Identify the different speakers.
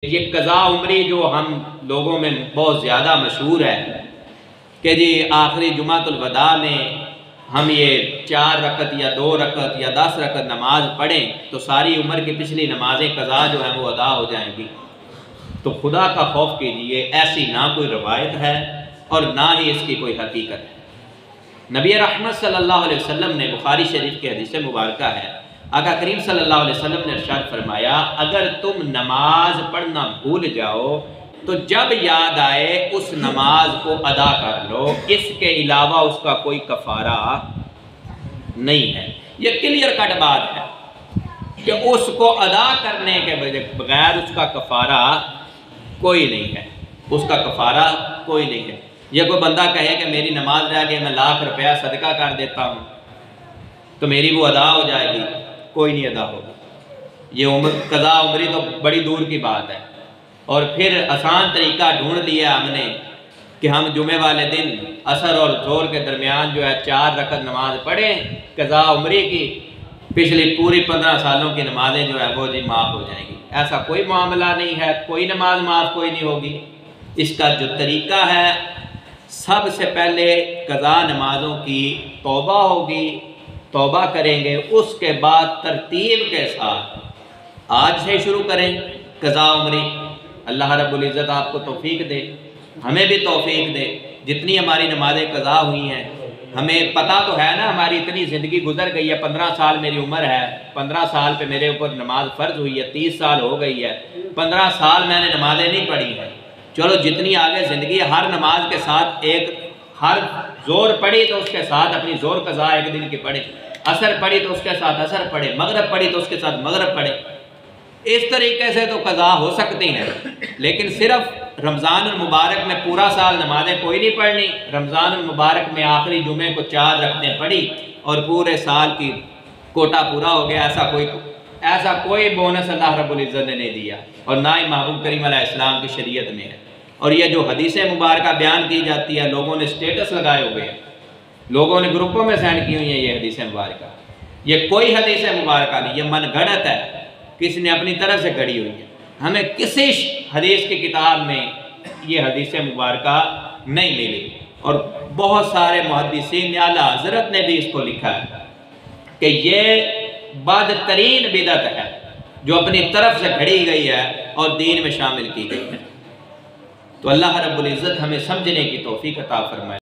Speaker 1: ये कज़ा उम्री जो हम लोगों में बहुत ज़्यादा मशहूर है कि जी आखिरी जुमातुल वदा में हम ये 4 रकत या 2 रकत या 10 रकत नमाज पढ़ें तो सारी उम्र की पिछली नमाजें कज़ा जो हैं वो अदा हो जाएंगी। तो खुदा का खौफ कीजिए, ऐसी ना कोई रवायत है और ना ही इसकी कोई हकीकत है। नबी रहमत सल्लल्लाहु अलैहि वसल्लम ने बुखारी शरीफ की हदीस मुबारक है, आका करीम सल्लल्लाहु अलैहि वसल्लम ने इरशाद फरमाया, अगर तुम नमाज पढ़ना भूल जाओ तो जब याद आए उस नमाज को अदा कर लो, इसके अलावा उसका कोई कफारा नहीं है। ये क्लियर कट बात है कि उसको अदा करने के बगैर उसका कफारा कोई नहीं है, उसका कफारा कोई नहीं है। ये कोई बंदा कहे कि मेरी नमाज रह गई, मैं लाख रुपया सदका कर देता हूँ तो मेरी वो अदा हो जाएगी, कोई नहीं अदा होगा। ये कज़ा उम्री तो बड़ी दूर की बात है। और फिर आसान तरीका ढूंढ लिया हमने कि हम जुमे वाले दिन असर और जोर के दरमियान जो है 4 रकत नमाज पढ़ें कज़ा उम्री की, पिछली पूरी 15 सालों की नमाजें जो है वो जी माफ़ हो जाएंगी। ऐसा कोई मामला नहीं है, कोई नमाज माफ़ कोई नहीं होगी। इसका जो तरीका है, सबसे पहले कज़ा नमाजों की तौबा होगी, तौबा करेंगे, उसके बाद तरतीब के साथ आज से शुरू करें कज़ा उम्री। अल्लाह रब्बुल इज़्ज़त आपको तौफीक दे, हमें भी तौफीक दे। जितनी हमारी नमाज़ें कज़ा हुई हैं, हमें पता तो है ना हमारी इतनी ज़िंदगी गुजर गई है, 15 साल मेरी उम्र है, 15 साल पे मेरे ऊपर नमाज फ़र्ज हुई है, 30 साल हो गई है, 15 साल मैंने नमाज़ें नहीं पढ़ी हैं। चलो जितनी आगे ज़िंदगी, हर नमाज के साथ एक, हर जोर पढ़ी तो उसके साथ अपनी जोर कज़ा एक दिन की पढ़े, असर पढ़ी तो उसके साथ असर पढ़े, मगरब पढ़ी तो उसके साथ मगरब पढ़े। इस तरीके से तो कज़ा हो सकती हैं, लेकिन सिर्फ रमज़ान मुबारक में पूरा साल नमाजें कोई नहीं पढ़नी। रमज़ान मुबारक में आखिरी जुमे को 4 रकतें पढ़ी और पूरे साल की कोटा पूरा हो गया, ऐसा कोई बोनस अल्लाह रब्बुल इज़्ज़त ने नहीं दिया और ना ही महबूब करीम अलैहिस्सलाम की शरीयत में है। और ये जो हदीसें मुबारक बयान की जाती है, लोगों ने स्टेटस लगाए हुए हैं, लोगों ने ग्रुपों में सेंड की हुई हैं ये हदीसें मुबारक। ये कोई हदीसें मुबारक नहीं, ये मनगढ़ंत है, किसी ने अपनी तरफ से गढ़ी हुई है। हमें किसी हदीस की किताब में ये हदीसें मुबारक नहीं मिली। और बहुत सारे मुहद्दिसीन आला हज़रत ने भी इसको लिखा है कि ये बदतरीन बिदअत है जो अपनी तरफ से घड़ी गई है और दीन में शामिल की गई है। तो अल्लाह रब्बुल इज़्ज़त हमें समझने की तौफीक अता फरमाए।